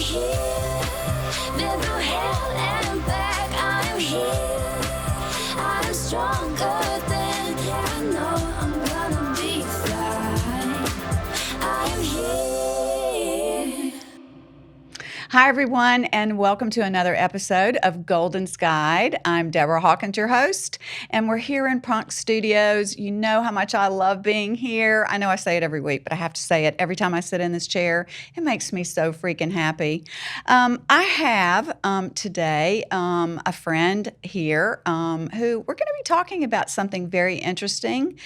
here. Been through hell and back. I'm here. I'm stronger than I know I'm gonna be fine. I'm here. Hi, everyone, and welcome to another episode of Golden's Guide. I'm Deborah Hawkins, your host, and we're here in Prunk Studios. You know how much I love being here. I know I say it every week, but I have to say it every time I sit in this chair. It makes me so freaking happy. I have today a friend here who we're going to be talking about something very interesting.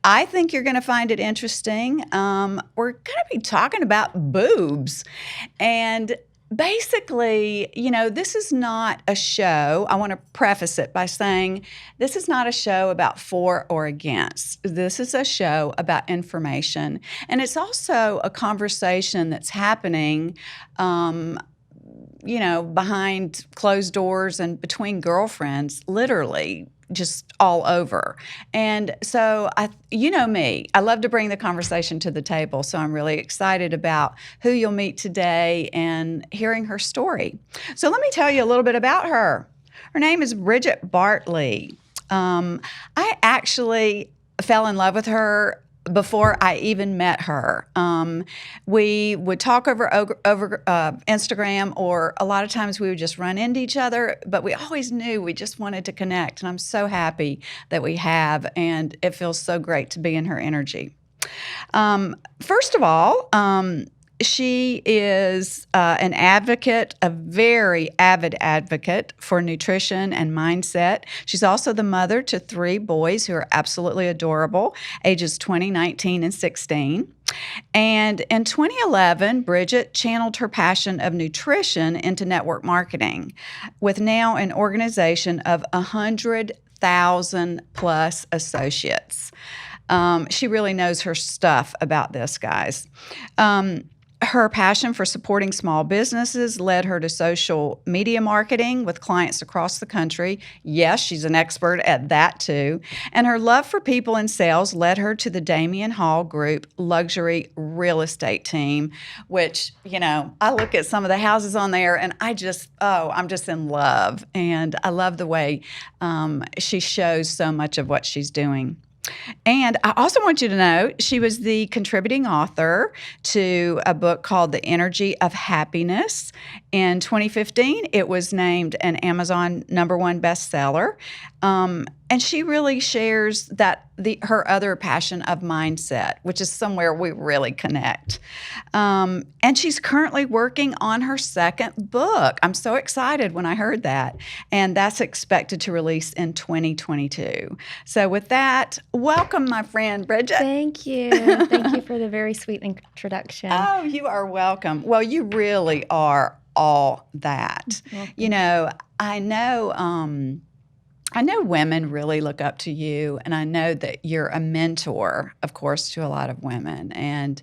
I think you're going to find it interesting. We're going to be talking about boobs. And basically, you know, this is not a show. I want to preface it by saying this is not a show about for or against. This is a show about information. And it's also a conversation that's happening behind closed doors and between girlfriends, literally just all over. And so, you know me, I love to bring the conversation to the table. So I'm really excited about who you'll meet today and hearing her story. So let me tell you a little bit about her. Her name is Brigitte Bartley. I actually fell in love with her before I even met her. We would talk over Instagram, or a lot of times we would just run into each other, but we always knew we just wanted to connect, and I'm so happy that we have, and it feels so great to be in her energy. First of all, she is an advocate, a very avid advocate for nutrition and mindset. She's also the mother to 3 boys who are absolutely adorable, ages 20, 19, and 16. And in 2011, Brigitte channeled her passion of nutrition into network marketing, with now an organization of 100,000 plus associates. She really knows her stuff about this, guys. Her passion for supporting small businesses led her to social media marketing with clients across the country. Yes, she's an expert at that too. And her love for people in sales led her to the Damian Hall Group luxury real estate team, which, you know, I look at some of the houses on there and I'm just in love. And I love the way she shows so much of what she's doing. And I also want you to know she was the contributing author to a book called The Energy of Happiness. In 2015, it was named an Amazon #1 bestseller. And she really shares her other passion of mindset, which is somewhere we really connect. And she's currently working on her 2nd book. I'm so excited when I heard that. And that's expected to release in 2022. So with that, welcome, my friend, Brigitte. Thank you. Thank you for the very sweet introduction. Oh, you are welcome. Well, you really are all that. Welcome. You know, I know women really look up to you, and I know that you're a mentor, of course, to a lot of women. And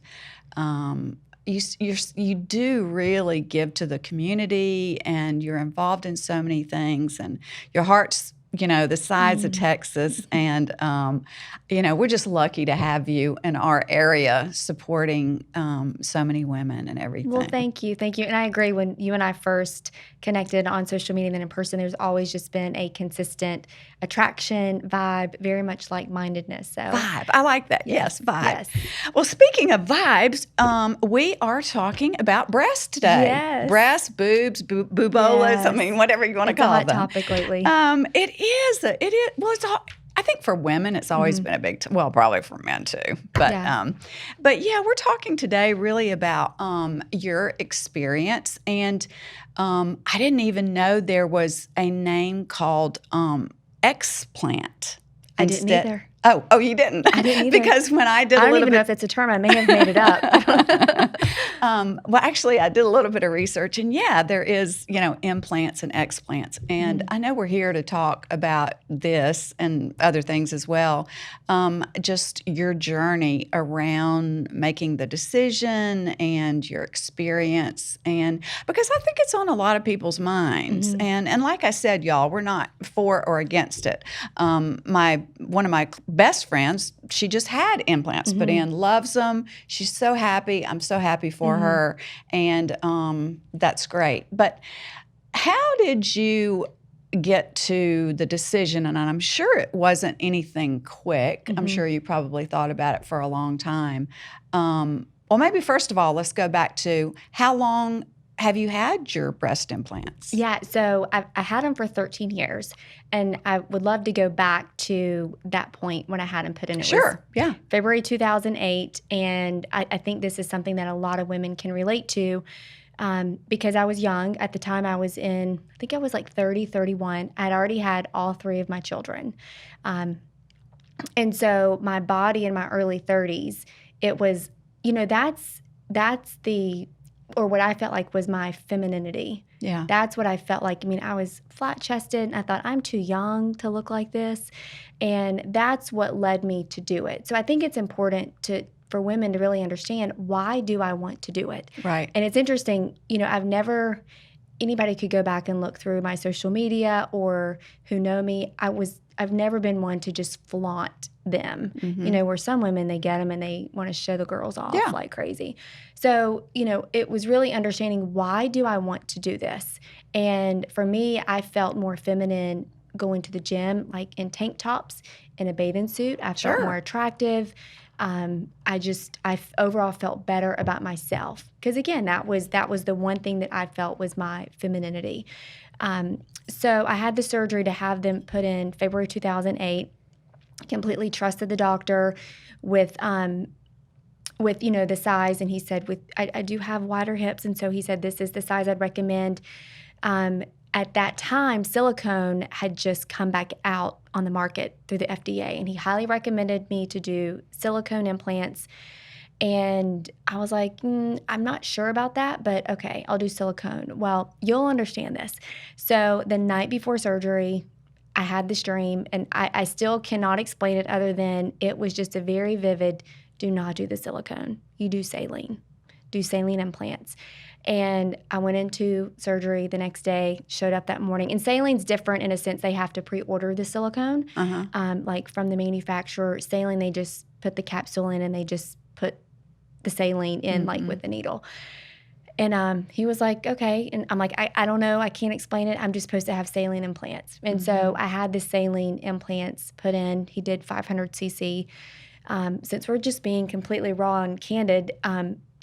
you do really give to the community, and you're involved in so many things, and your heart's, you know, the size of Texas. And, we're just lucky to have you in our area supporting so many women and everything. Well, thank you. Thank you. And I agree, when you and I first connected on social media and then in person, there's always just been a consistent attraction, vibe, very much like-mindedness. So Vibe. I like that. Yes, vibe. Yes. Well, speaking of vibes, we are talking about breasts today. Yes. Breasts, boobs, boobolas. Yes. I mean, whatever you want to It's a call hot them. topic lately. It is. Well, it's all. I think for women, it's always been a big. Well, probably for men too. But Yeah. We're talking today really about your experience, and I didn't even know there was a name called explant. I didn't either. Oh, you didn't? I didn't either. Because when I did I a don't little even bit. know if it's a term. I may have made it up. Well, actually, I did a little bit of research, and yeah, there is, implants and explants. And I know we're here to talk about this and other things as well. Just your journey around making the decision and your experience, and because I think it's on a lot of people's minds. And like I said, y'all, we're not for or against it. One of my best friends, she just had implants put in, loves them. She's so happy. I'm so happy for her. And that's great. But how did you get to the decision? And I'm sure it wasn't anything quick. I'm sure you probably thought about it for a long time. Well, maybe first of all, let's go back to how long have you had your breast implants? Yeah, so I had them for 13 years, and I would love to go back to that point when I had them put in. It was Yeah. February 2008, and I think this is something that a lot of women can relate to because I was young. At the time I was I think I was like 30, 31. I'd already had all 3 of my children. And so my body in my early 30s, it was, that's or what I felt like was my femininity. Yeah. That's what I felt like. I mean, I was flat-chested, and I thought, I'm too young to look like this. And that's what led me to do it. So I think it's important for women to really understand, why do I want to do it? Right. And it's interesting, anybody could go back and look through my social media or who know me. I've never been one to just flaunt them. Where some women, they get them and they want to show the girls off like crazy. So, it was really understanding, why do I want to do this? And for me, I felt more feminine going to the gym, like in tank tops, in a bathing suit. I felt more attractive. I overall felt better about myself. Because again, that was the one thing that I felt was my femininity. So I had the surgery to have them put in February 2008. Completely trusted the doctor with the size, and he said I do have wider hips, and so he said this is the size I'd recommend. At that time, silicone had just come back out on the market through the FDA, and he highly recommended me to do silicone implants. And I was like, I'm not sure about that, but okay, I'll do silicone. Well, you'll understand this. So the night before surgery, I had this dream, and I still cannot explain it other than it was just a very vivid, do not do the silicone. You do saline. Do saline implants. And I went into surgery the next day, showed up that morning. And saline's different in a sense. They have to pre-order the silicone, like from the manufacturer. Saline, they just put the capsule in and they just put the saline in like with the needle. And he was like, okay. And I'm like, I don't know. I can't explain it. I'm just supposed to have saline implants. And so I had the saline implants put in. He did 500 cc. Since we're just being completely raw and candid,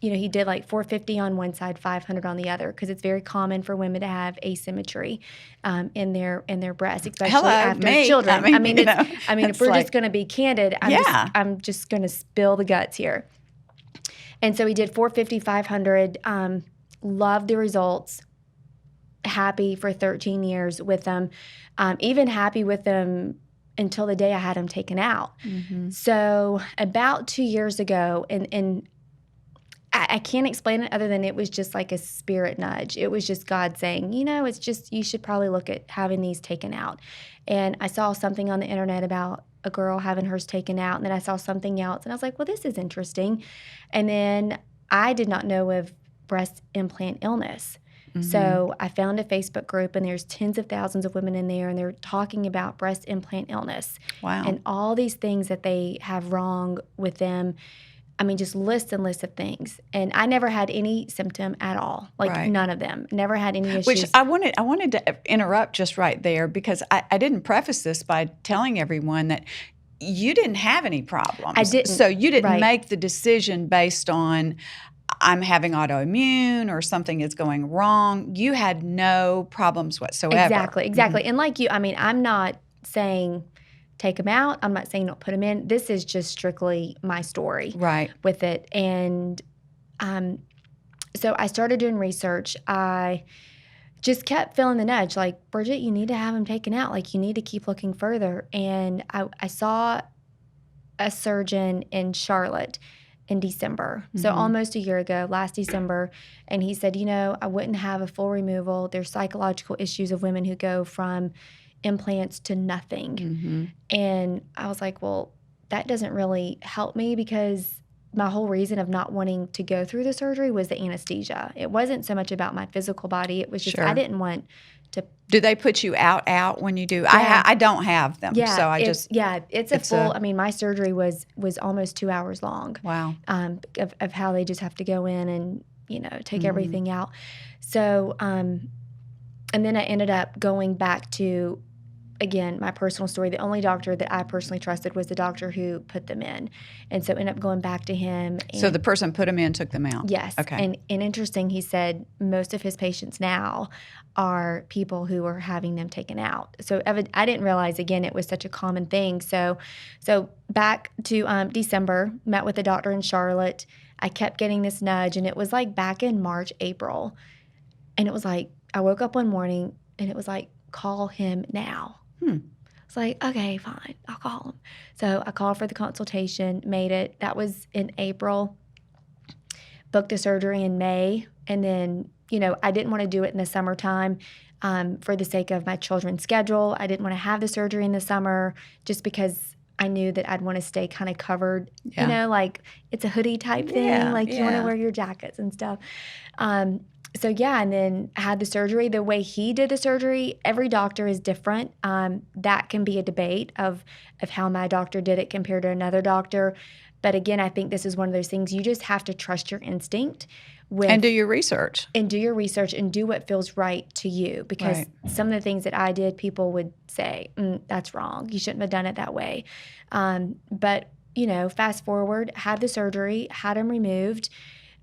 he did like 450 on one side, 500 on the other, because it's very common for women to have asymmetry in their breasts, especially after children. If we're just going to be candid, I'm just going to spill the guts here. And so he did 450, 500, loved the results, happy for 13 years with them, even happy with them until the day I had them taken out. So about 2 years ago, and I can't explain it other than it was just like a spirit nudge. It was just God saying, it's just, you should probably look at having these taken out. And I saw something on the internet about a girl having hers taken out, and then I saw something else, and I was like, well, this is interesting. And then I did not know of breast implant illness. So I found a Facebook group, and there's tens of thousands of women in there, and they're talking about breast implant illness. Wow. And all these things that they have wrong with them. I mean, just lists and lists of things. And I never had any symptom at all, none of them. Never had any issues. Which I wanted to interrupt just right there, because I didn't preface this by telling everyone that you didn't have any problems. I didn't. So you didn't make the decision based on, I'm having autoimmune or something is going wrong. You had no problems whatsoever. Exactly. And like you, I'm not saying take them out. I'm not saying don't put them in. This is just strictly my story with it. And so I started doing research. I just kept feeling the nudge, like, Brigitte, you need to have them taken out. Like, you need to keep looking further. And I saw a surgeon in Charlotte in December. So almost a year ago, last December. And he said, I wouldn't have a full removal. There's psychological issues of women who go from implants to nothing. And I was like, well, that doesn't really help me, because my whole reason of not wanting to go through the surgery was the anesthesia. It wasn't so much about my physical body. It was just I didn't want Do they put you out when you do? Yeah. I don't have them, Yeah, so it's a full. I mean, my surgery was almost 2 hours long. Wow. Of how they just have to go in and take everything out. So, and then I ended up going back to, again, my personal story. The only doctor that I personally trusted was the doctor who put them in, and so ended up going back to him. And So the person put them in, took them out. yes, Okay. And interesting, he said most of his patients now are people who are having them taken out. So I didn't realize, again, it was such a common thing. So back to December, met with a doctor in Charlotte. I kept getting this nudge, and it was like back in March, April, and it was like I woke up one morning, and it was like, call him now. It's like, okay, fine, I'll call him. So I called for the consultation, made it. That was in April. Booked the surgery in May, and then I didn't want to do it in the summertime for the sake of my children's schedule. I didn't want to have the surgery in the summer just because I knew that I'd want to stay kind of covered. Yeah. Like it's a hoodie type thing. Yeah, Like you want to yeah. wear your jackets and stuff. So yeah, and then I had the surgery. The way he did the surgery, every doctor is different. That can be a debate of how my doctor did it compared to another doctor. But again, I think this is one of those things you just have to trust your instinct And do your research. and do your research and do what feels right to you. Because Right. some of the things that I did, people would say, that's wrong. You shouldn't have done it that way. But, fast forward, had the surgery, had them removed.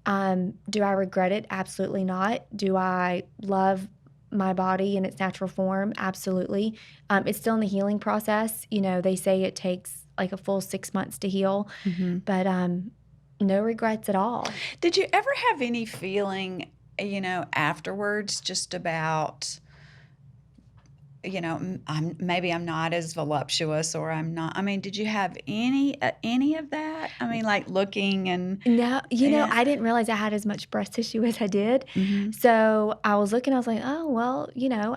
Do I regret it? Absolutely not. Do I love my body in its natural form? Absolutely. It's still in the healing process. They say it takes like a full 6 months to heal, but no regrets at all. Did you ever have any feeling, afterwards, just about, maybe I'm not as voluptuous, or I'm not? I mean, did you have any of that? I mean, like looking and No, Yeah. I didn't realize I had as much breast tissue as I did. So I was looking, I was like, oh, well,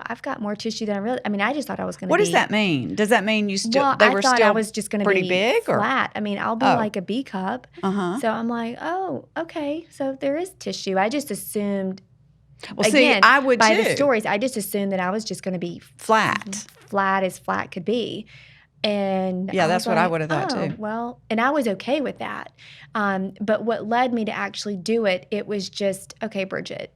I've got more tissue than I really, I just thought I was going to be. What does that mean? Does that mean you still? Well, they I were thought still I was just going to pretty be big, or flat. I'll be Oh. like a B cup. So I'm like, oh, okay. So there is tissue. I just assumed, well, again, see, I would by too. the stories, I just assumed that I was just going to be Flat. flat as flat could be. And Yeah, I that's was what I like, would have thought oh, too. well, and I was okay with that. But what led me to actually do it, it was just, okay, Brigitte,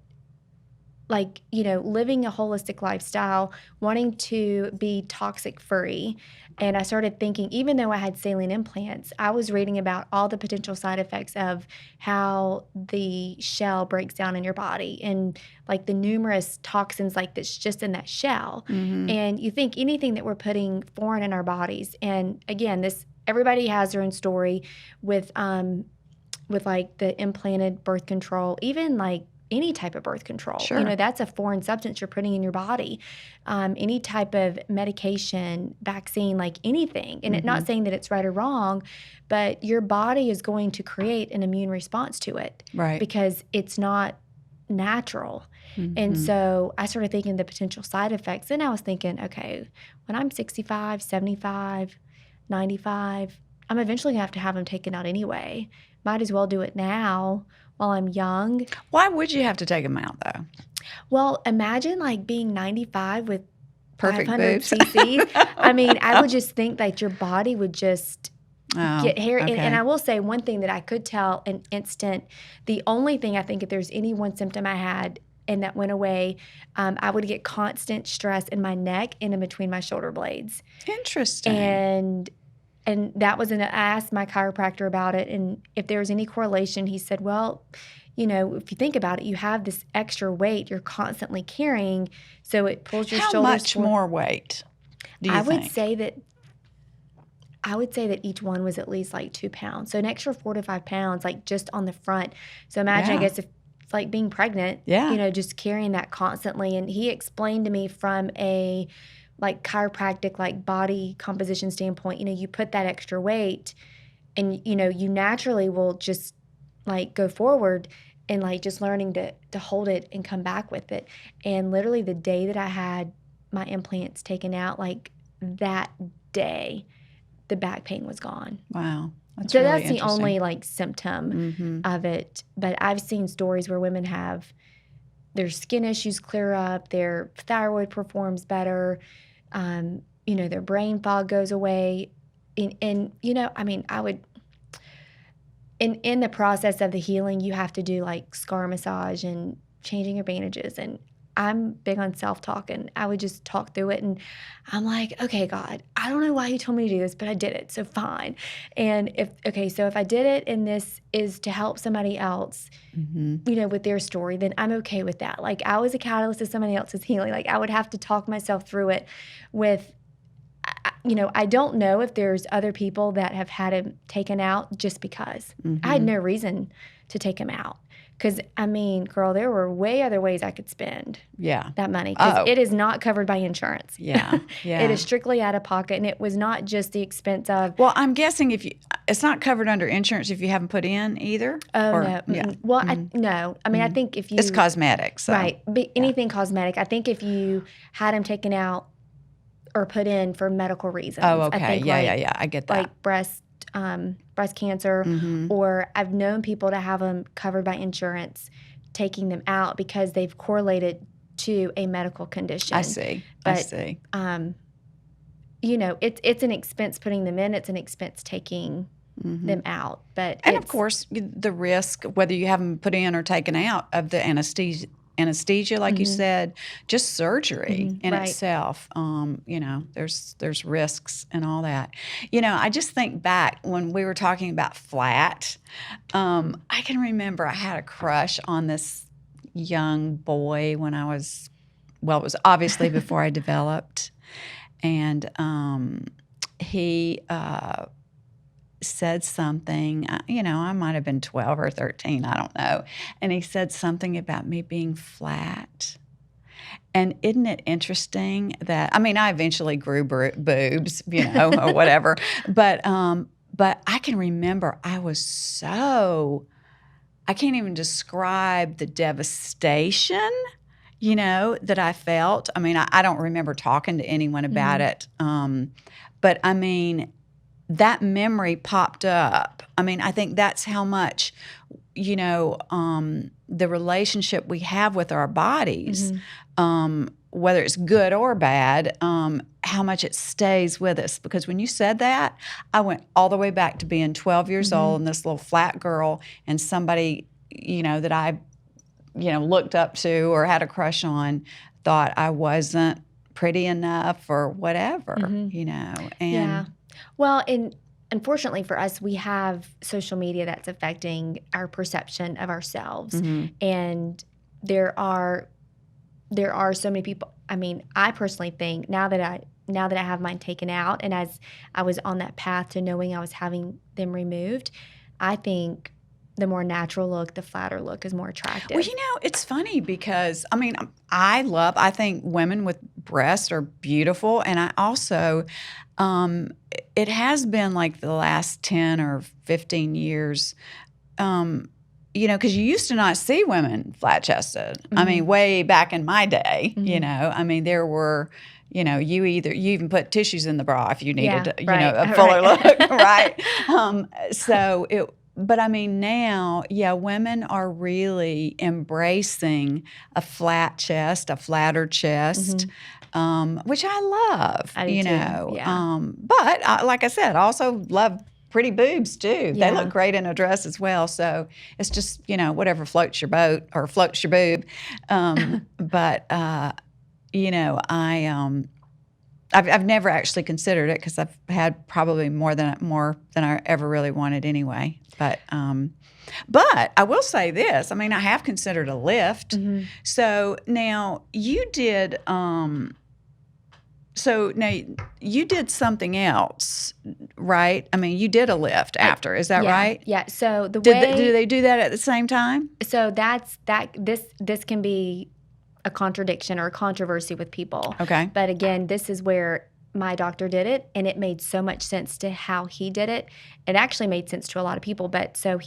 like, living a holistic lifestyle, wanting to be toxic free. And I started thinking, even though I had saline implants, I was reading about all the potential side effects of how the shell breaks down in your body and like the numerous toxins like that's just in that shell. And you think anything that we're putting foreign in our bodies. And again, everybody has their own story with like the implanted birth control, even like any type of birth control. Sure. That's a foreign substance you're putting in your body. Any type of medication, vaccine, like anything. And not saying that it's right or wrong, but your body is going to create an immune response to it. Right. Because it's not natural. And so I started thinking the potential side effects. And I was thinking, okay, when I'm 65, 75, 95, I'm eventually going to have them taken out anyway. Might as well do it now while I'm young. Why would you have to take them out, though? Well, imagine like being 95 with Perfect 500 boobs. cc's. I would just think that your body would just get hairy. okay. And I will say one thing that I could tell an instant, the only thing I think if there's any one symptom I had and that went away, I would get constant stress in my neck and in between my shoulder blades. Interesting. And that was I asked my chiropractor about it, and if there was any correlation, he said, well, if you think about it, you have this extra weight you're constantly carrying, so it pulls your How shoulders much forward. more weight do you I think? would say that each one was at least like 2 pounds, so an extra 4 to 5 pounds, like just on the front. So imagine, Yeah. I guess if it's like being pregnant, Yeah. just carrying that constantly. And he explained to me from a like chiropractic, like body composition standpoint, you put that extra weight and, you naturally will just like go forward and like just learning to hold it and come back with it. And literally the day that I had my implants taken out, like that day, the back pain was gone. Wow. That's So really that's the interesting. only like symptom of it. But I've seen stories where women have their skin issues clear up, their thyroid performs better, their brain fog goes away. And I mean, I would, in the process of the healing, you have to do like scar massage and changing your bandages. And I'm big on self-talk, and I would just talk through it. And I'm like, okay, God, I don't know why you told me to do this, but I did it. So fine. And so if I did it and this is to help somebody else, with their story, then I'm okay with that. Like, I was a catalyst to somebody else's healing. Like, I would have to talk myself through it with, I don't know if there's other people that have had him taken out just because. I had no reason to take him out. Because, I mean, girl, there were way other ways I could spend that money. Because it is not covered by insurance. Yeah. It is strictly out of pocket. And it was not just the expense of. Well, I'm guessing it's not covered under insurance if you haven't put in either? No. Yeah. Well, no. I mean, I think if you. It's cosmetic. So. Right. But anything cosmetic. I think if you had him taken out or put in for medical reasons. Oh, okay. I think Yeah. I get that. Like breast cancer, or I've known people to have them covered by insurance, taking them out because they've correlated to a medical condition. I see. It's an expense putting them in. It's an expense taking them out. And of course, the risk, whether you have them put in or taken out, of the anesthesia, like you said, just surgery in itself. There's risks and all that. I just think back when we were talking about flat. I can remember I had a crush on this young boy when I was, it was obviously before I developed, and he said something, I might have been 12 or 13, I don't know. And he said something about me being flat. And isn't it interesting that, I eventually grew boobs, or whatever. But I can remember I can't even describe the devastation, that I felt. I don't remember talking to anyone about it. But that memory popped up. I think that's how much, the relationship we have with our bodies, whether it's good or bad, how much it stays with us. Because when you said that, I went all the way back to being 12 years old and this little flat girl, and somebody, that I, looked up to or had a crush on, thought I wasn't pretty enough or whatever, And yeah. Well, and unfortunately for us, we have social media that's affecting our perception of ourselves. And there are so many people. I personally think now that I have mine taken out, and as I was on that path to knowing I was having them removed, I think the more natural look, the flatter look is more attractive. Well, it's funny because, I think women with breasts are beautiful. And I also, it has been like the last 10 or 15 years, because you used to not see women flat-chested. Way back in my day, there were, you even put tissues in the bra if you needed, a fuller look, right? But now, women are really embracing a flat chest, a flatter chest, which I love, I do too. Yeah. But like I said, I also love pretty boobs too. They look great in a dress as well. So it's just, whatever floats your boat or floats your boob. I've never actually considered it because I've had probably more than I ever really wanted anyway. But I will say this. I have considered a lift. So now you did. So now you did something else, right? You did a lift after. Is that right? Yeah. So do they do that at the same time? So this can be a contradiction or a controversy with people. Okay. But again, this is where my doctor did it, and it made so much sense to how he did it. It actually made sense to a lot of people. But so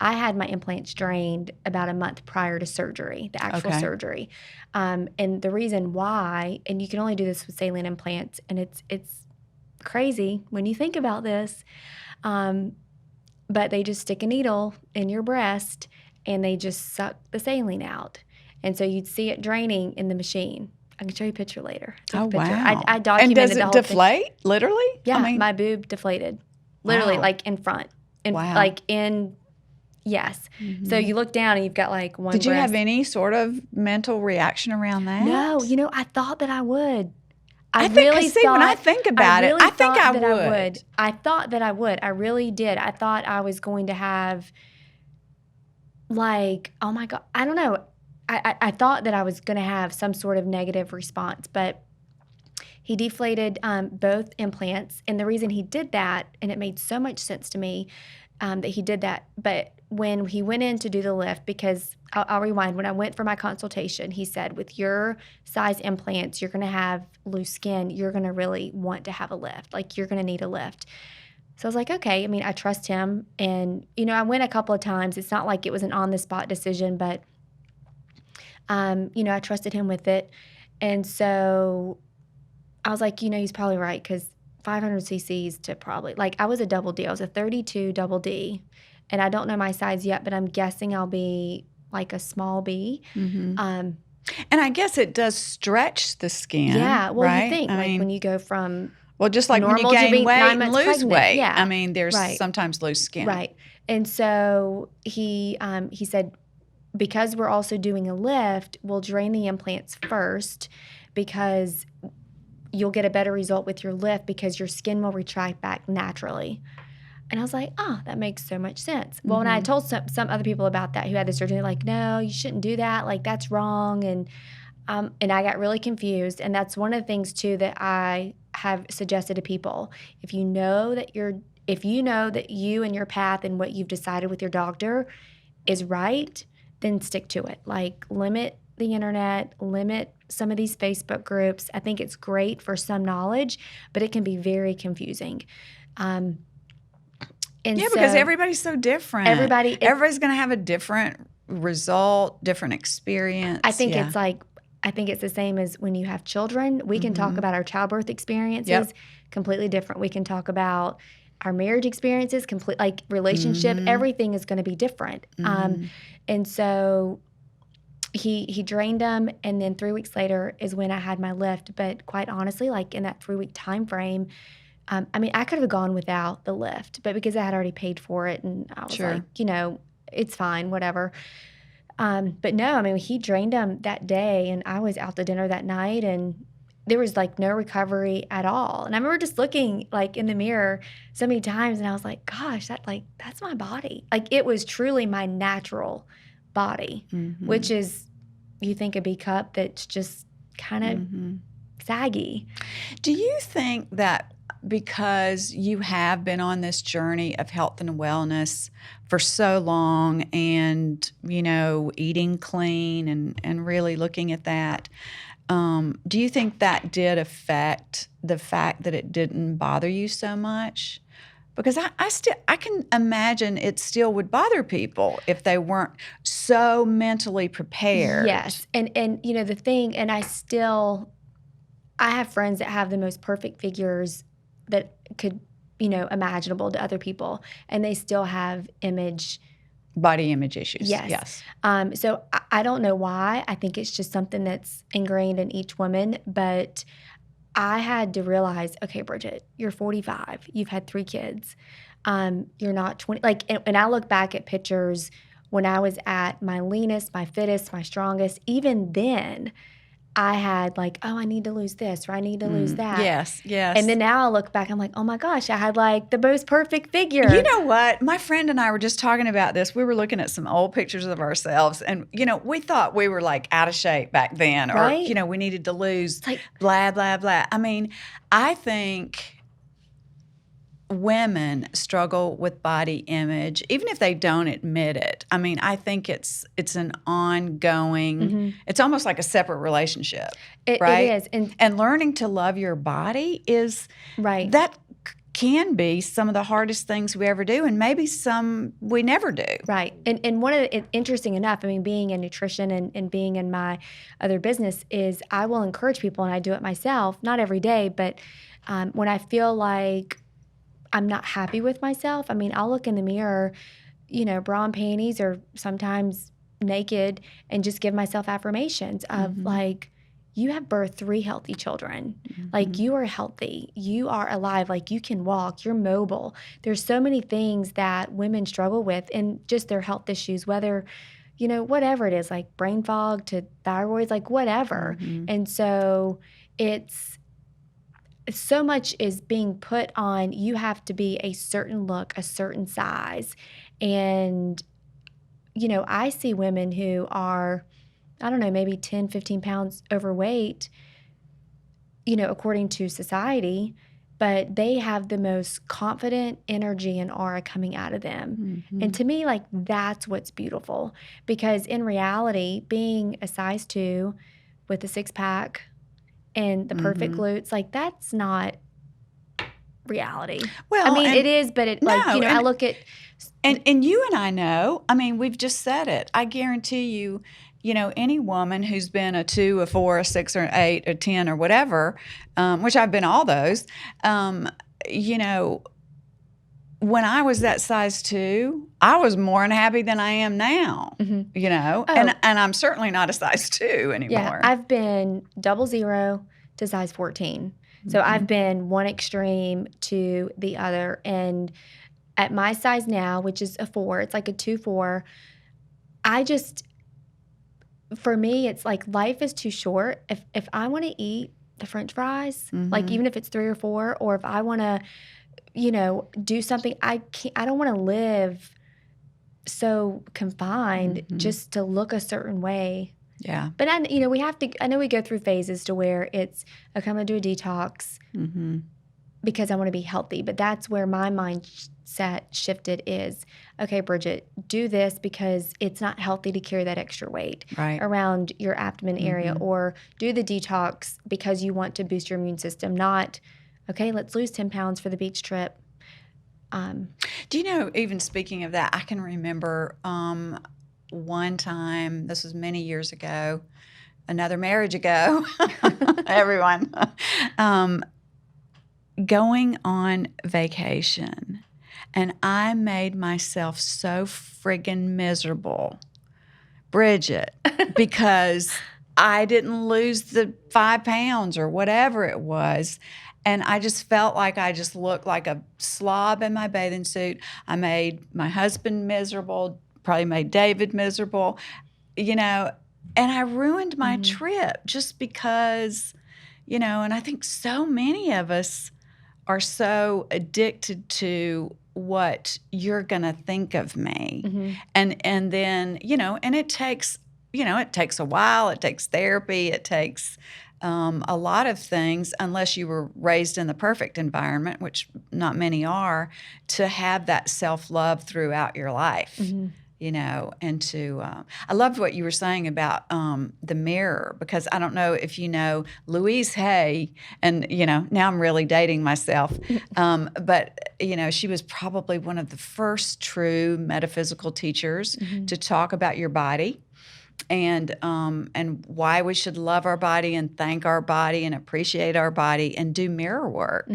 I had my implants drained about a month prior to surgery, the actual surgery. And the reason why, and you can only do this with saline implants, and it's crazy when you think about this, but they just stick a needle in your breast and they just suck the saline out. And so you'd see it draining in the machine. I can show you a picture later. Take Oh, a picture. wow. I documented and does the it whole thing. deflate, literally? Yeah, I mean, my boob deflated. Literally, Wow. like in front. Wow. Yes. So you look down and you've got like one did you have breast. any sort of mental reaction around that? No, I thought that I would. I think, see, when I think about it, I think I would. I thought that I would. I really did. I thought I was going to have, like, oh my God, I don't know. I thought that I was going to have some sort of negative response, but he deflated both implants. And the reason he did that, and it made so much sense to me that he did that, but when he went in to do the lift, because I'll rewind. When I went for my consultation, he said, with your size implants, you're going to have loose skin. You're going to really want to have a lift. Like, you're going to need a lift. So I was like, okay. I mean, I trust him. And, I went a couple of times. It's not like it was an on-the-spot decision, but, I trusted him with it. And so I was like, he's probably right, because 500 cc's to probably, like, I was a double D. I was a 32 double D. And I don't know my size yet, but I'm guessing I'll be like a small B. Mm-hmm. And I guess it does stretch the skin. Yeah. Well, right? you think, I like, mean, when you go from well, just like when you normal to gain being weight 9 and months lose pregnant. weight. Yeah. I mean, there's Right. sometimes loose skin. Right. And so he said, because we're also doing a lift, we'll drain the implants first, because you'll get a better result with your lift, because your skin will retract back naturally. And I was like, oh, that makes so much sense. Well, when I told some other people about that who had the surgery, they're like, no, you shouldn't do that. Like, that's wrong. And I got really confused. And that's one of the things, too, that I have suggested to people. If you know that you and your path and what you've decided with your doctor is right, then stick to it. Like, limit the internet, limit some of these Facebook groups. I think it's great for some knowledge, but it can be very confusing. Because everybody's so different. Everybody's going to have a different result, different experience. I think it's the same as when you have children. We can talk about our childbirth experiences, completely different. We can talk about our marriage experiences, like relationship. Everything is going to be different. And so he drained them, and then 3 weeks later is when I had my lift. But quite honestly, like, in that 3-week time frame, I mean, I could have gone without the lift, but because I had already paid for it, and I was like, it's fine, whatever. But no, I mean, he drained them that day, and I was out to dinner that night, and there was, like, no recovery at all. And I remember just looking, like, in the mirror so many times, and I was like, gosh, that's my body. Like, it was truly my natural body, which is, you think, a B cup that's just kind of saggy. Do you think that because you have been on this journey of health and wellness for so long, and, eating clean and really looking at that, do you think that did affect the fact that it didn't bother you so much? Because I can imagine it still would bother people if they weren't so mentally prepared. Yes. And the thing, and I have friends that have the most perfect figures that could, imaginable to other people, and they still have body image issues. Yes. So I don't know why. I think it's just something that's ingrained in each woman, but I had to realize, okay, Brigitte, you're 45. You've had 3 kids. You're not 20. Like, and I look back at pictures when I was at my leanest, my fittest, my strongest. Even then, I had like, oh, I need to lose this, or I need to lose that. Yes. And then now I look back, I'm like, oh my gosh, I had like the most perfect figure. You know what? My friend and I were just talking about this. We were looking at some old pictures of ourselves, and, we thought we were like out of shape back then, or, Right? We needed to lose blah, blah, blah. I mean, I think women struggle with body image, even if they don't admit it. I mean, I think it's an ongoing, it's almost like a separate relationship, right? It is. And learning to love your body is, Right. that can be some of the hardest things we ever do, and maybe some we never do. Right. And one of the, interesting enough, I mean, being in nutrition and being in my other business, is I will encourage people, and I do it myself, not every day, but when I feel like I'm not happy with myself, I mean, I'll look in the mirror, bra and panties, or sometimes, naked and just give myself affirmations of like, you have birthed 3 healthy children. Like, you are healthy. You are alive. Like, you can walk. You're mobile. There's so many things that women struggle with in just their health issues, whether, whatever it is, like brain fog to thyroids, like whatever. And so it's so much is being put on, you have to be a certain look, a certain size. And, I see women who are, I don't know, maybe 10, 15 pounds overweight, according to society, but they have the most confident energy and aura coming out of them. And to me, like, that's what's beautiful, because in reality, being a size 2 with a 6-pack and the perfect glutes, like, that's not reality. Well, I mean, it is, but I look at... And you and I know, I mean, we've just said it. I guarantee you, any woman who's been a 2, a 4, a 6, or an 8, or 10, or whatever, which I've been all those, when I was that size 2, I was more unhappy than I am now, Oh. and I'm certainly not a size 2 anymore. Yeah, I've been 00 to size 14. So I've been one extreme to the other. And at my size now, which is a 4, it's like a 2-4, for me, it's like life is too short. If I want to eat the French fries, like even if it's 3 or 4, or if I want to, do something, I don't want to live so confined just to look a certain way. Yeah. But I know we go through phases to where it's, okay, I'm going to do a detox because I want to be healthy. But that's where my mindset shifted is, okay, Brigitte, do this because it's not healthy to carry that extra weight around your abdomen area, or do the detox because you want to boost your immune system, not, okay, let's lose 10 pounds for the beach trip. Do you know, even speaking of that, I can remember one time, this was many years ago, another marriage ago, everyone, going on vacation. And I made myself so friggin' miserable, Brigitte, because I didn't lose the 5 pounds or whatever it was. And I just felt like I just looked like a slob in my bathing suit. I made my husband miserable, probably made David miserable, and I ruined my trip just because, and I think so many of us are so addicted to what you're going to think of me. And then, and it takes a while, it takes therapy, it takes a lot of things, unless you were raised in the perfect environment, which not many are, to have that self-love throughout your life. And to, I loved what you were saying about the mirror, because I don't know if you know Louise Hay, and, now I'm really dating myself, but, she was probably one of the first true metaphysical teachers to talk about your body. And why we should love our body and thank our body and appreciate our body and do mirror work.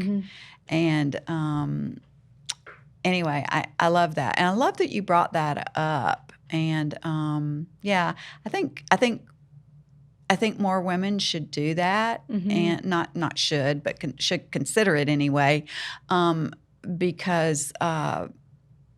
And anyway, I love that, and I love that you brought that up. And I think more women should do that, and not should, but should consider it anyway, because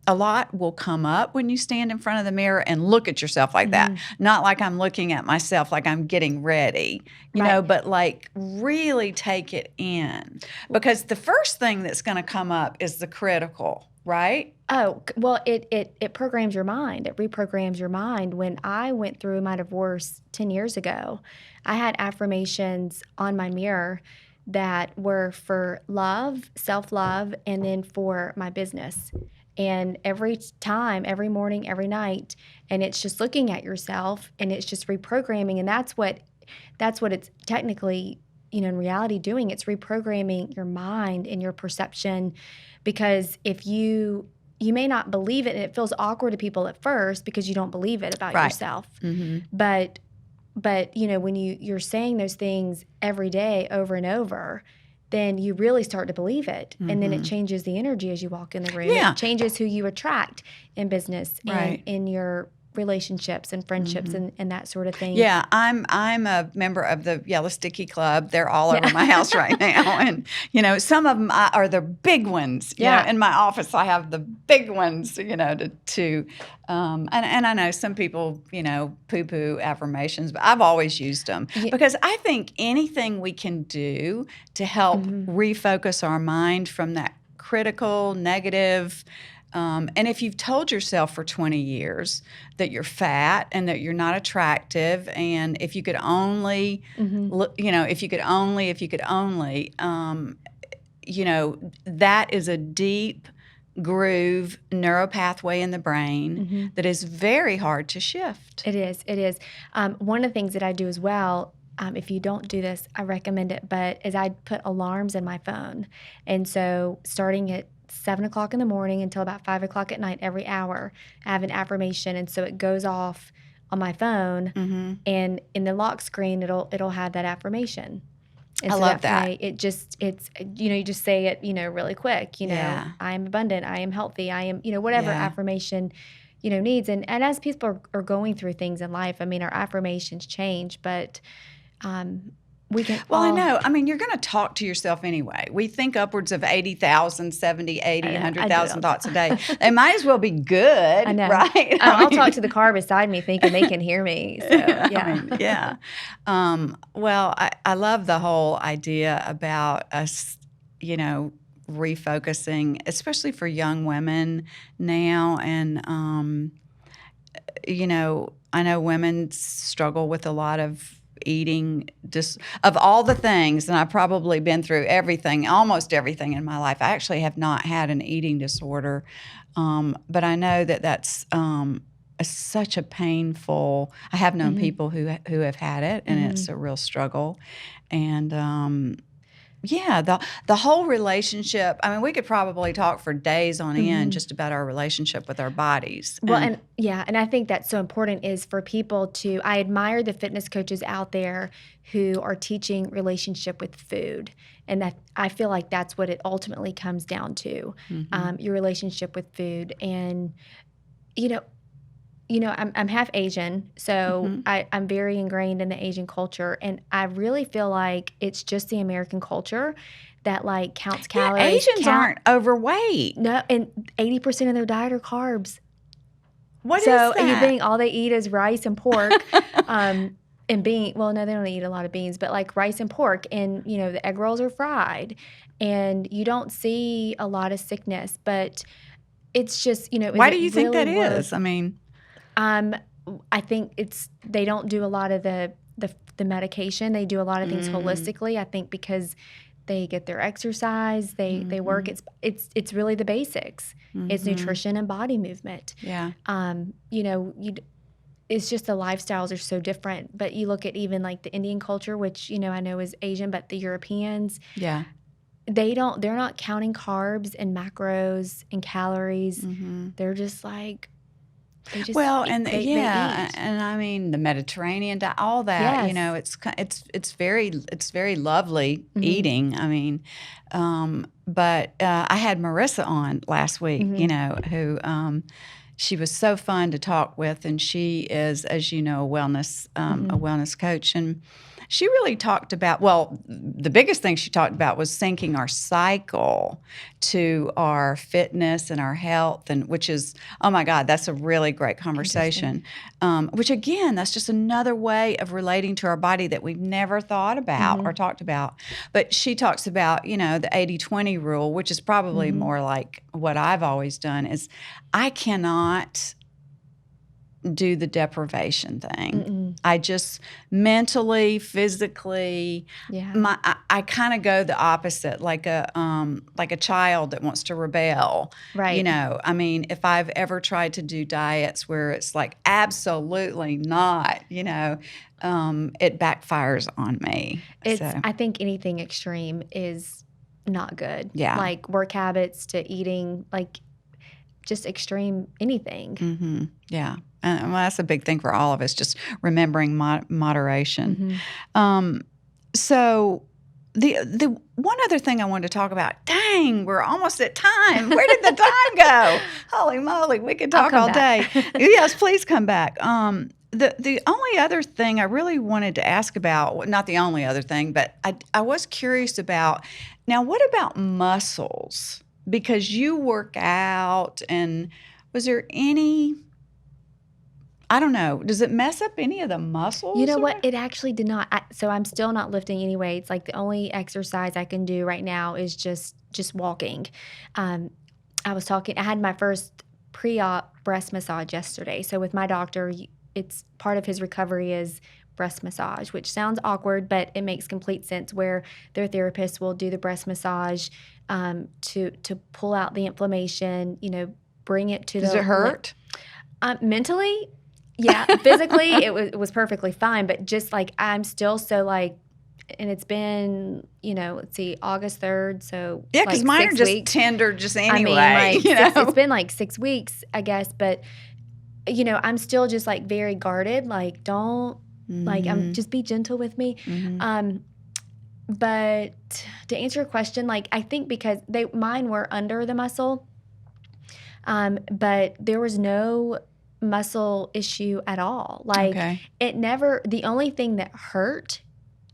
a lot will come up when you stand in front of the mirror and look at yourself like that. Not like I'm looking at myself like I'm getting ready, but like really take it in. Because the first thing that's going to come up is the critical, right? Oh, well, it programs your mind. It reprograms your mind. When I went through my divorce 10 years ago, I had affirmations on my mirror that were for love, self-love, and then for my business. And every time, every morning, every night, and it's just looking at yourself, and it's just reprogramming, and that's what it's technically, in reality doing. It's reprogramming your mind and your perception, because if you may not believe it, and it feels awkward to people at first because you don't believe it about yourself. But when you're saying those things every day over and over, then you really start to believe it. And then it changes the energy as you walk in the room. It changes who you attract in business and in your relationships and friendships and that sort of thing. Yeah, I'm a member of the Yellow Sticky Club. They're all over my house right now, and some of them are the big ones. You know, in my office, I have the big ones. And I know some people poo-poo affirmations, but I've always used them because I think anything we can do to help refocus our mind from that critical, negative. And if you've told yourself for 20 years that you're fat and that you're not attractive, and if you could only, if you could only, that is a deep groove neuropathway in the brain that is very hard to shift. It is. One of the things that I do as well, if you don't do this, I recommend it, but is I put alarms in my phone. And so starting at 7 o'clock in the morning until about 5 o'clock at night, every hour, I have an affirmation. And so it goes off on my phone, and in the lock screen, it'll have that affirmation. And I so love that. that. It's you just say it, really quick, I am abundant, I am healthy, I am, whatever affirmation, needs. And as people are going through things in life, I mean, our affirmations change, but we can I know. I mean, you're going to talk to yourself anyway. We think upwards of 80,000, 70, 80, 100,000 thoughts a day. They might as well be good, I know. right? I'll talk to the car beside me thinking they can hear me. So, yeah. I love the whole idea about us, refocusing, especially for young women now. And, I know women struggle with a lot of eating of all the things, and I've probably been through almost everything in my life. I actually have not had an eating disorder, but I know that that's such a painful. I have known people who have had it, and it's a real struggle. And the whole relationship. I mean, we could probably talk for days on end just about our relationship with our bodies. Well, and I think that's so important is for people to. I admire the fitness coaches out there who are teaching relationship with food, and that I feel like that's what it ultimately comes down to, your relationship with food. And I'm half Asian, so I'm very ingrained in the Asian culture, and I really feel like it's just the American culture that counts calories. Asians aren't overweight. No, and 80% of their diet are carbs. What is that? So you think all they eat is rice and pork, and bean. Well, no, they don't eat a lot of beans, but rice and pork, and the egg rolls are fried, and you don't see a lot of sickness. But it's just Why do you think that is? I mean. I think they don't do a lot of the medication. They do a lot of things holistically. I think because they get their exercise, they work. It's really the basics. It's nutrition and body movement. Yeah. It's just the lifestyles are so different. But you look at even the Indian culture, which I know is Asian, but the Europeans. Yeah. They're not counting carbs and macros and calories. They're just and I mean the Mediterranean diet, all that. Yes. It's very lovely eating. I mean, but I had Marissa on last week. Who she was so fun to talk with, and she is, as you know, a wellness coach, and she really talked about, the biggest thing she talked about was syncing our cycle to our fitness and our health, and which is, oh my God, that's a really great conversation. Which again, that's just another way of relating to our body that we've never thought about or talked about. But she talks about, the 80-20 rule, which is probably more like what I've always done, is I cannot do the deprivation thing. I just mentally, physically, I kind of go the opposite, like a child that wants to rebel. Right. I mean, if I've ever tried to do diets where it's absolutely not, it backfires on me. I think anything extreme is not good. Yeah. Work habits to eating, just extreme anything. Yeah. And that's a big thing for all of us, just remembering moderation. So the one other thing I wanted to talk about. Dang, we're almost at time. Where did the time go? Holy moly, we could talk all day. Yes, please come back. The only other thing I really wanted to ask about, well, not the only other thing, but I was curious about, now what about muscles? Because you work out, and was there any, I don't know, does it mess up any of the muscles? You know what? It actually did not. So I'm still not lifting any weights. Like the only exercise I can do right now is just walking. I had my first pre-op breast massage yesterday. So with my doctor, it's part of his recovery is breast massage, which sounds awkward, but it makes complete sense, where their therapist will do the breast massage to pull out the inflammation, bring it to Does it hurt? Mentally, yeah. Physically, it was perfectly fine, but just like I'm still so like, and it's been, let's see, August 3rd, so yeah, because like mine are just weeks. tender just anyway. I mean, it's been like 6 weeks, I guess, but I'm still just like very guarded, like don't like just be gentle with me. But to answer your question, like I think because mine were under the muscle, but there was no muscle issue at all. Like it never. The only thing that hurt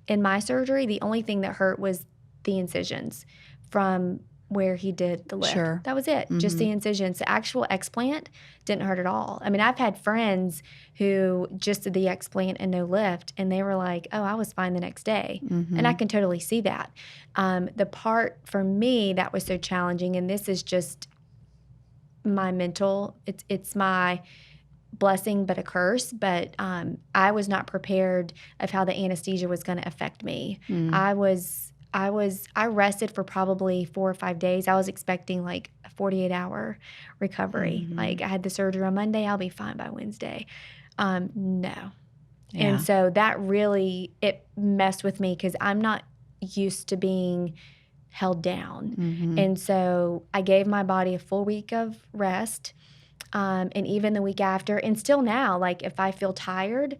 in my surgery, the only thing that hurt was the incisions from where he did the lift. Sure. That was it. Just the incisions. The actual explant didn't hurt at all. I mean, I've had friends who just did the explant and no lift, and they were like, oh, I was fine the next day. And I can totally see that. The part for me that was so challenging, and this is just my mental, it's my blessing but a curse, but I was not prepared of how the anesthesia was going to affect me. I rested for probably 4 or 5 days. I was expecting like a 48-hour recovery. Like I had the surgery on Monday, I'll be fine by Wednesday. No. Yeah. And so that really, it messed with me because I'm not used to being held down. And so I gave my body a full week of rest. And even the week after, and still now, like if I feel tired,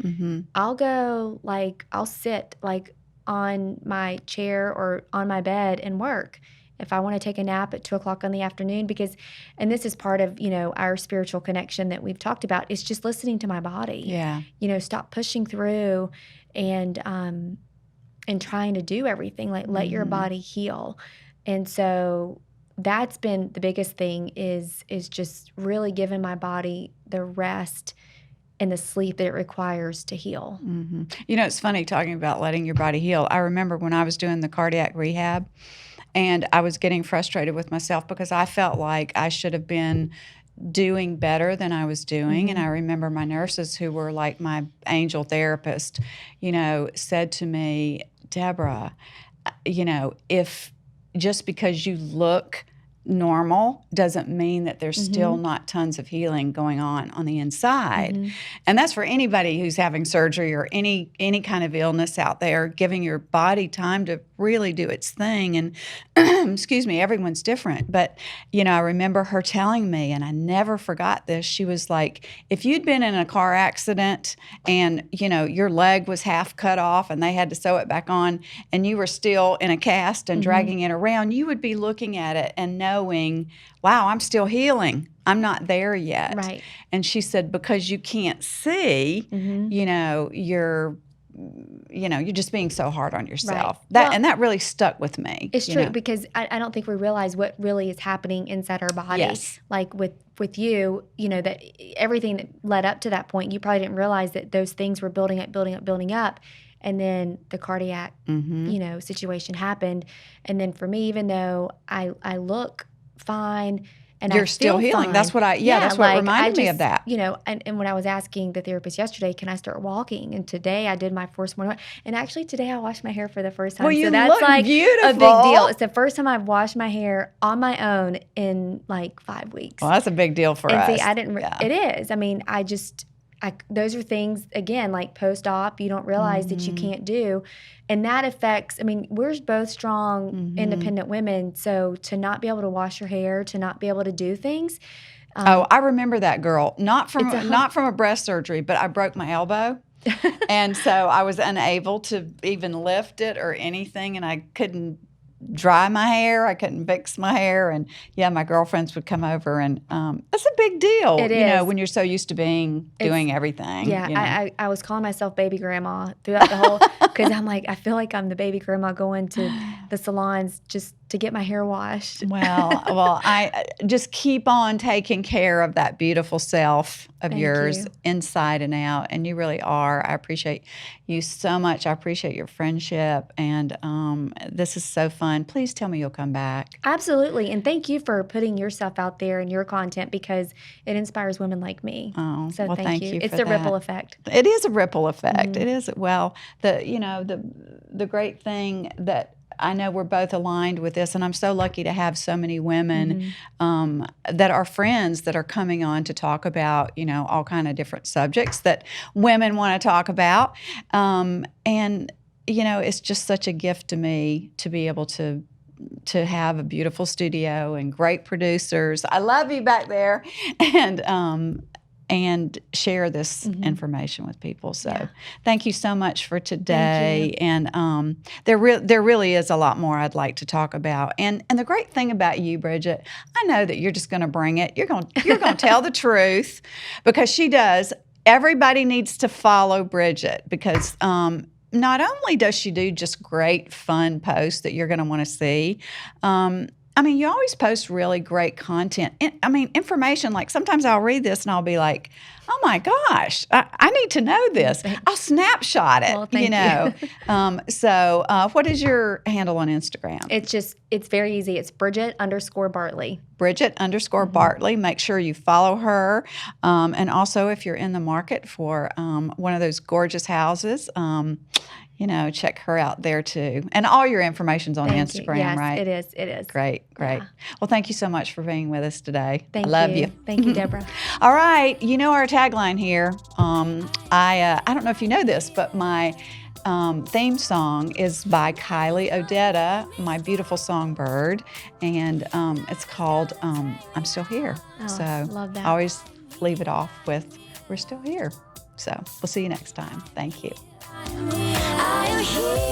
I'll sit like on my chair or on my bed and work. If I want to take a nap at 2:00 in the afternoon, and this is part of, our spiritual connection that we've talked about, is just listening to my body. Yeah. Stop pushing through and trying to do everything, like let your body heal. And so that's been the biggest thing is just really giving my body the rest and the sleep that it requires to heal. It's funny talking about letting your body heal. I remember when I was doing the cardiac rehab, and I was getting frustrated with myself because I felt like I should have been doing better than I was doing. And I remember my nurses, who were like my angel therapist, said to me, Deborah, if just because you look normal doesn't mean that there's still not tons of healing going on the inside. And that's for anybody who's having surgery or any kind of illness out there, giving your body time to really do its thing. And excuse me, everyone's different. But, I remember her telling me, and I never forgot this, she was like, if you'd been in a car accident and, your leg was half cut off and they had to sew it back on and you were still in a cast and dragging it around, you would be looking at it and knowing, wow, I'm still healing. I'm not there yet. Right. And she said, because you can't see, you're just being so hard on yourself. Right. And that really stuck with me. It's true because I don't think we realize what really is happening inside our body. Yes. Like with you, that everything that led up to that point, you probably didn't realize that those things were building up. And then the cardiac, situation happened. And then for me, even though I look fine and you're I still feel healing. fine, That's what that's what reminded me of that. And when I was asking the therapist yesterday, can I start walking? And today I did my first morning. And actually today I washed my hair for the first time. Well, you so that's look like beautiful. a big deal. It's the first time I've washed my hair on my own in like 5 weeks. Well, that's a big deal for us. See, I didn't. It is. I mean, those are things, again, like post-op, you don't realize that you can't do. And that affects, we're both strong, independent women. So to not be able to wash your hair, to not be able to do things. I remember that girl. Not from a breast surgery, but I broke my elbow. And so I was unable to even lift it or anything, and I couldn't dry my hair. I couldn't fix my hair. And yeah, my girlfriends would come over, and that's a big deal, It you know, is. when you're so used to doing everything. Yeah, you know. I was calling myself baby grandma throughout the whole, because I'm like, I feel like I'm the baby grandma going to the salons just to get my hair washed. Well, I just keep on taking care of that beautiful self of Thank yours, you. inside and out, and you really are. I appreciate you so much. I appreciate your friendship, and this is so fun. Please tell me you'll come back. Absolutely. And thank you for putting yourself out there and your content, because it inspires women like me. Oh, So well, thank you It's for a ripple that. effect. It is a ripple effect. Mm-hmm. It is. Well, the great thing that I know we're both aligned with this, and I'm so lucky to have so many women Mm-hmm. that are friends that are coming on to talk about, all kind of different subjects that women want to talk about. And it's just such a gift to me to be able to have a beautiful studio and great producers. I love you back there, and share this information with people. So Yeah. thank you so much for Thank today. And there really is a lot more I'd like to talk about. And the great thing about you, Bridget, I know that you're just going to bring it. You're going to tell the truth, because she does. Everybody needs to follow Bridget, because not only does she do just great, fun posts that you're going to want to see, you always post really great content. Information, like sometimes I'll read this and I'll be like, oh my gosh, I need to know this. I'll snapshot it, Well, thank you. So what is your handle on Instagram? It's very easy. It's Brigitte_Bartley. Brigitte_Bartley. Make sure you follow her. And also, if you're in the market for one of those gorgeous houses, check her out there too. And all your information's on Thank you. Instagram, Yes, right? it is. It is. Great. Yeah. Well, thank you so much for being with us today. Thank I love you. Thank you, Deborah. All right. You know our tagline here. I don't know if you know this, but my theme song is by Kylie Odetta, my beautiful songbird, and it's called I'm Still Here. Oh, So love that. I always leave it off with We're Still Here. So we'll see you next time. Thank you. I am here.